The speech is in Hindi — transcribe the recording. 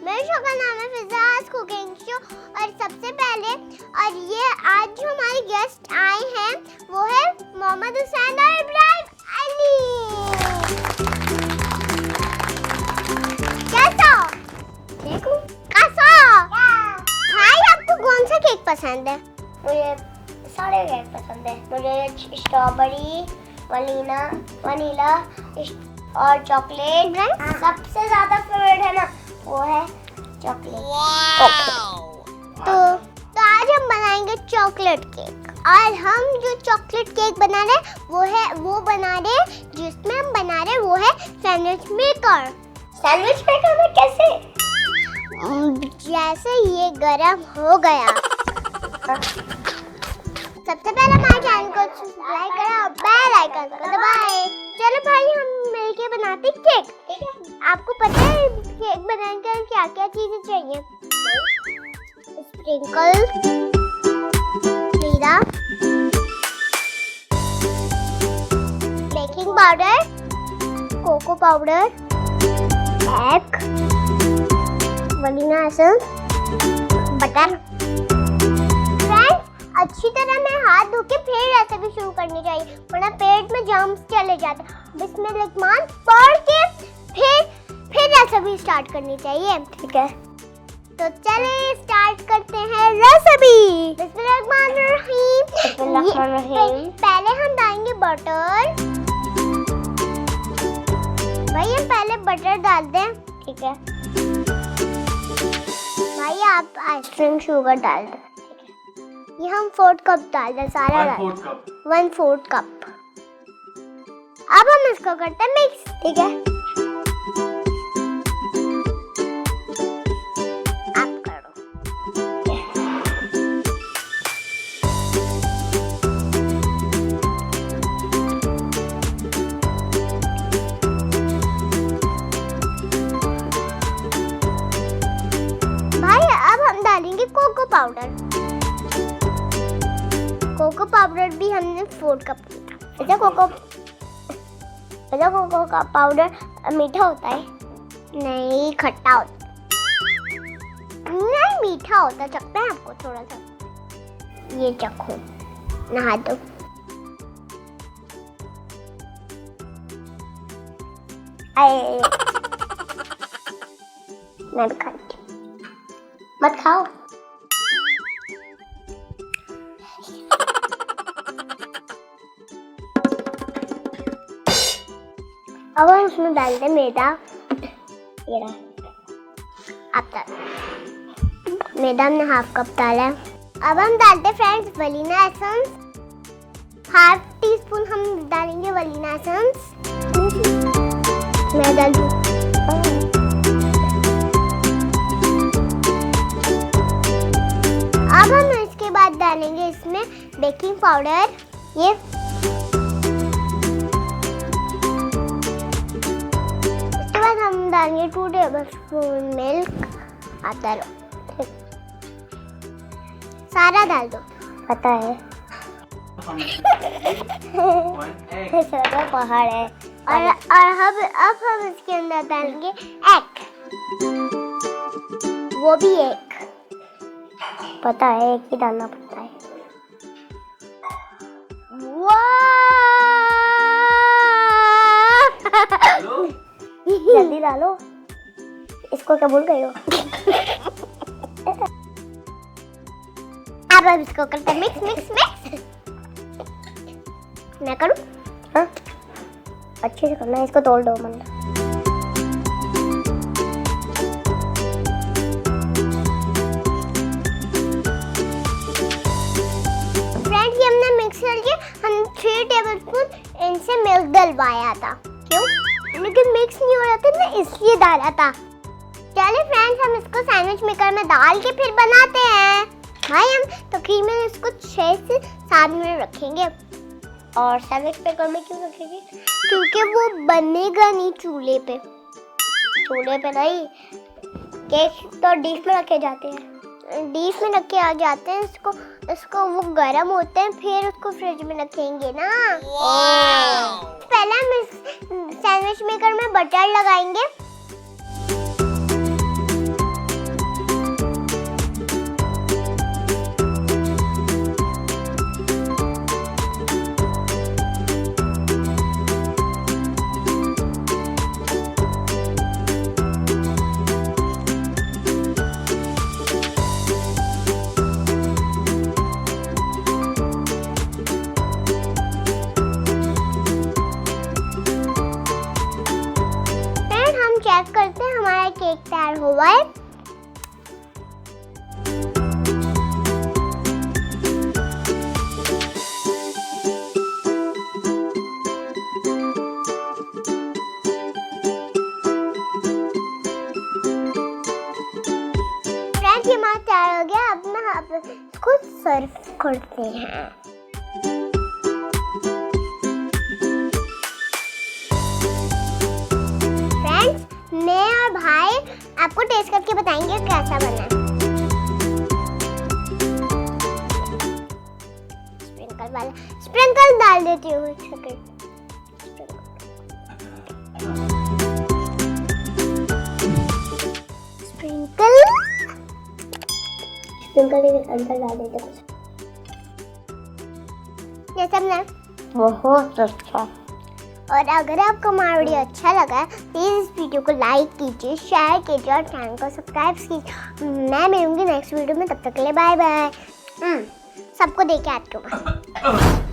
मेरे शो का नाम है फिज़्ज़ा कुकिंग शो। और सबसे पहले और ये आज जो हमारे गेस्ट आए हैं वो है मोहम्मद हुसैन और इब्राहिम अली। कैसा ठीक हूँ? कैसा भाई आपको कौन सा केक पसंद है? मुझे सारे केक पसंद है। मुझे स्ट्रॉबेरी, वनीला और चॉकलेट सबसे ज्यादा फेवरेट है ना, वो है चॉकलेट। तो आज हम बनाएंगे चॉकलेट केक। और हम जो चॉकलेट केक बना रहे वो बना रहे जिसमें हम बना रहे वो है सैंडविच मेकर। सैंडविच मेकर में कैसे? जैसे ये गरम हो गया सबसे पहले हमारे चैनल को सब्सक्राइब करें और बेल आइकन को दबाएं। चलो भाई हम मिलके बनाते केक। ठीक है? आपको पता है केक बनाने के लिए क्या क्या चीजें चाहिए? स्प्रिंकल, जीरा, baking powder, cocoa powder, egg, vanilla essence, butter. अच्छी तरह में हाथ धो के फिर रेसिपी शुरू करनी चाहिए वरना पेट में जर्म्स चले जाते हैं। बिस्मिल्लाह पढ़ के फिर रेसिपी स्टार्ट करनी चाहिए। ठीक है, तो चलिए स्टार्ट करते हैं रेसिपी। बिस्मिल्लाहिर्रहमानिर्रहीम। पहले हम डालेंगे बटर। भाई हम पहले बटर डाल दें। ठीक है भाई, आप आइसक्रीम शुगर डाल दें। ये हम 4 कप डाल दें, सारा 1/4 कप। अब हम इसको करते हैं मिक्स। ठीक है, आप करो। भाई अब हम डालेंगे कोको पाउडर। कोको पाउडर भी हमने 4 कप लिया। कोको का पाउडर मीठा होता है? नहीं, खट्टा होता है। नहीं, मीठा होता है। चखना है आपको थोड़ा सा? ये चखो, नहा दो। मैं भी खाती हूँ। मत खाओ। अब हम उसमें डालते हैं मैदा। ये रहा, अब डाल। मैदा हमने 1/2 कप डाला है। अब हम डालते हैं फ्रेंड्स वनीला एसेंस। 1/2 टीस्पून हम डालेंगे वनीला एसेंस। मैं डाल दूँ। अब हम इसके बाद डालेंगे इसमें बेकिंग पाउडर। ये हम डालेंगे 2 टेबलस्पून मिल्क। आता लो, सारा डाल दो। पता है पहाड़ है। और अब हम इसके अंदर डालेंगे एग। वो भी एक, पता है एक ही डालना पड़ता है। जल्दी डालो। इसको क्या भूल गए हो? अब हम इसको करते हैं मिक्स मिक्स मिक्स। मैं करूं? हाँ, अच्छे से करना है। इसको तोड़ दो मन। फ्रेंड्स ये हमने मिक्स करके हम 3 टेबलस्पून इनसे मिल्क डलवाया था। क्यों? लेकिन मिक्स नहीं हो रहा था ना, इसलिए डाला था। चलिए फ्रेंड्स हम इसको सैंडविच मेकर में डाल के फिर बनाते हैं। भाई हम तकरीबन इसको 6 से 7 मिनट रखेंगे। और सैंडविच मेकर में क्यों रखेंगे? क्योंकि वो बनेगा नहीं चूल्हे पे। चूल्हे पे नहीं, केक तो डिश में रखे जाते हैं। डिश में रखे आ जाते हैं। इसको वो गर्म होते हैं, फिर उसको फ्रिज में रखेंगे ना। पहले हम इस सैंडविच मेकर में बटर लगाएंगे। हुआ है। फ्रेंड्स ये हमारा तैयार हो गया। अब ना आप इसको सर्व करते हैं। फ्रेंड्स मैं और भाई आपको टेस्ट करके बताएंगे कैसा बना है। स्प्रिंकल डाल देती हूँ। स्प्रिंकल अंदर डाल देते कुछ। ये सब ना बहुत अच्छा। और अगर आपको हमारा वीडियो अच्छा लगा प्लीज इस वीडियो को लाइक कीजिए, शेयर कीजिए और चैनल को सब्सक्राइब कीजिए। मैं मिलूंगी नेक्स्ट वीडियो में, तब तक के लिए बाय बाय। सबको देखे आपके पास।